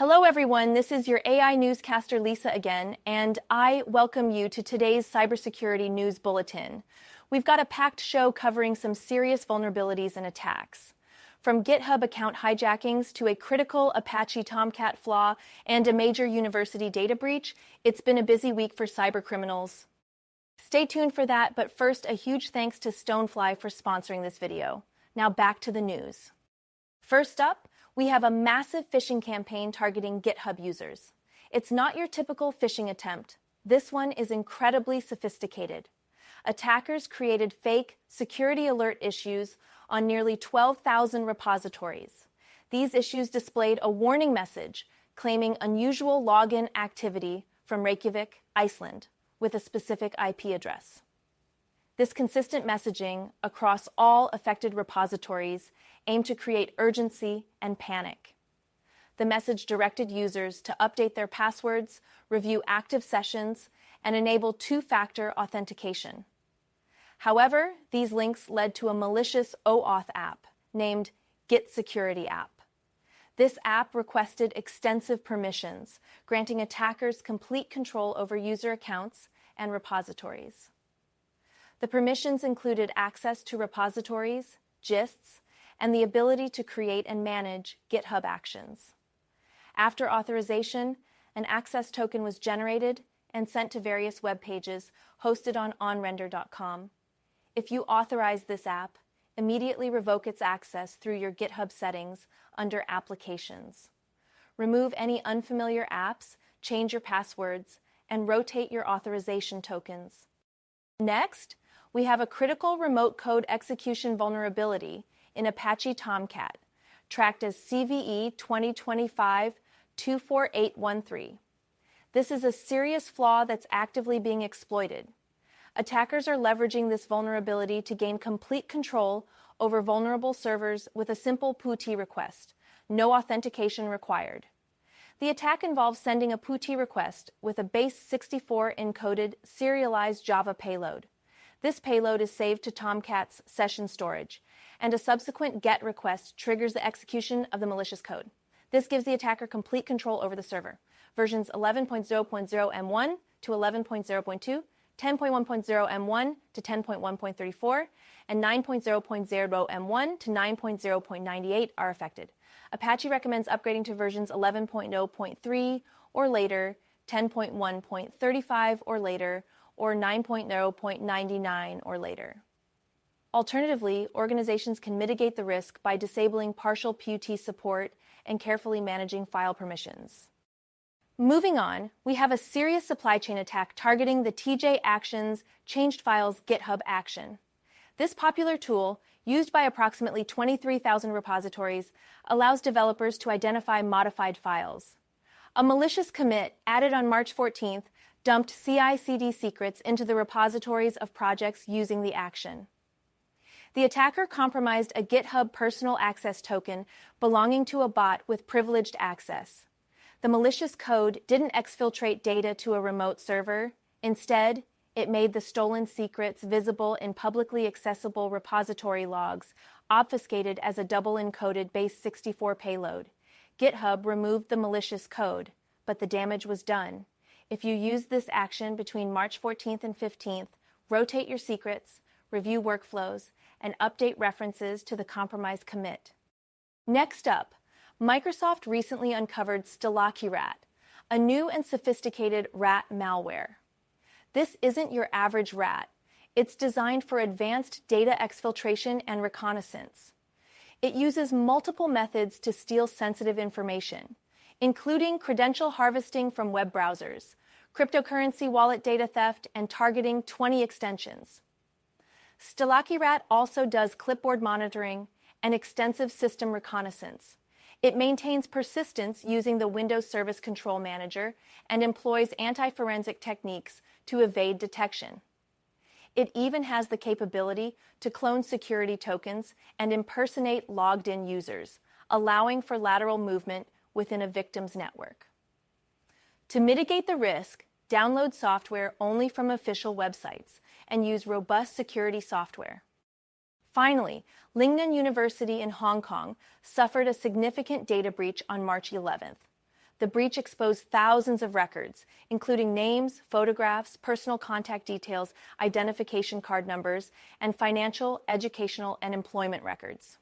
Hello everyone, this is your AI newscaster Lisa again, and I welcome you to today's Cybersecurity News Bulletin. We've got a packed show covering some serious vulnerabilities and attacks. From GitHub account hijackings to a critical Apache Tomcat Flaw and a major university data breach, it's been a busy week for cybercriminals. Stay tuned for that, but first a huge thanks to Stonefly for sponsoring this video. Now back to the news. First up, we have a massive phishing campaign targeting GitHub users. It's not your typical phishing attempt. This one is incredibly sophisticated. Attackers created fake security alert issues on nearly 12,000 repositories. These issues displayed a warning message claiming unusual login activity from Reykjavik, Iceland, with a specific IP address. This consistent messaging across all affected repositories aimed to create urgency and panic. The message directed users to update their passwords, review active sessions, and enable two-factor authentication. However, these links led to a malicious OAuth app named GitSecurity app. This app requested extensive permissions, granting attackers complete control over user accounts and repositories. The permissions included access to repositories, gists, and the ability to create and manage GitHub actions. After authorization, an access token was generated and sent to various web pages hosted on onrender.com. If you authorize this app, immediately revoke its access through your GitHub settings under Applications. Remove any unfamiliar apps, change your passwords, and rotate your authorization tokens. Next, we have a critical remote code execution vulnerability in Apache Tomcat, tracked as CVE 2025-24813. This is a serious flaw that's actively being exploited. Attackers are leveraging this vulnerability to gain complete control over vulnerable servers with a simple PuTTY request, no authentication required. The attack involves sending a PuTTY request with a base64 encoded serialized Java payload. This payload is saved to Tomcat's session storage, and a subsequent GET request triggers the execution of the malicious code. This gives the attacker complete control over the server. Versions 11.0.0 M1 to 11.0.2, 10.1.0 M1 to 10.1.34, and 9.0.0 M1 to 9.0.98 are affected. Apache recommends upgrading to versions 11.0.3 or later, 10.1.35 or later, or 9.0.99 or later. Alternatively, organizations can mitigate the risk by disabling partial PuTTY support and carefully managing file permissions. Moving on, we have a serious supply chain attack targeting the TJ Actions changed files GitHub action. This popular tool, used by approximately 23,000 repositories, allows developers to identify modified files. A malicious commit added on March 14th dumped CI/CD secrets into the repositories of projects using the action. The attacker compromised a GitHub personal access token belonging to a bot with privileged access. The malicious code didn't exfiltrate data to a remote server. Instead, it made the stolen secrets visible in publicly accessible repository logs, obfuscated as a double-encoded base64 payload. GitHub removed the malicious code, but the damage was done. If you use this action between March 14th and 15th, rotate your secrets, review workflows, and update references to the compromised commit. Next up, Microsoft recently uncovered StalackyRat, a new and sophisticated rat malware. This isn't your average rat. It's designed for advanced data exfiltration and reconnaissance. It uses multiple methods to steal sensitive information, including credential harvesting from web browsers, cryptocurrency wallet data theft, and targeting 20 extensions. StalackyRat also does clipboard monitoring and extensive system reconnaissance. It maintains persistence using the Windows Service Control Manager and employs anti-forensic techniques to evade detection. It even has the capability to clone security tokens and impersonate logged-in users, allowing for lateral movement within a victim's network. To mitigate the risk, download software only from official websites and use robust security software. Finally, Lingnan University in Hong Kong suffered a significant data breach on March 11th. The breach exposed thousands of records, including names, photographs, personal contact details, identification card numbers, and financial, educational, and employment records.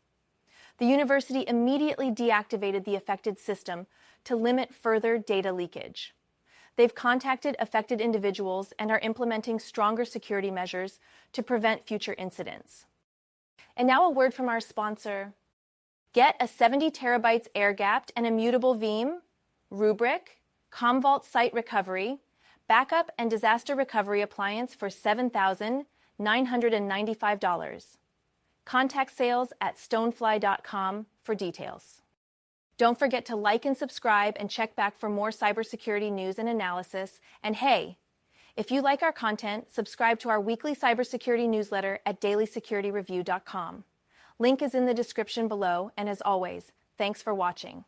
The university immediately deactivated the affected system to limit further data leakage. They've contacted affected individuals and are implementing stronger security measures to prevent future incidents. And now a word from our sponsor. Get a 70 terabytes air-gapped and immutable Veeam, Rubrik, Commvault Site Recovery, Backup and Disaster Recovery appliance for $7,995. Contact sales at stonefly.com for details. Don't forget to like and subscribe and check back for more cybersecurity news and analysis. And hey, if you like our content, subscribe to our weekly cybersecurity newsletter at dailysecurityreview.com. Link is in the description below, and as always, thanks for watching.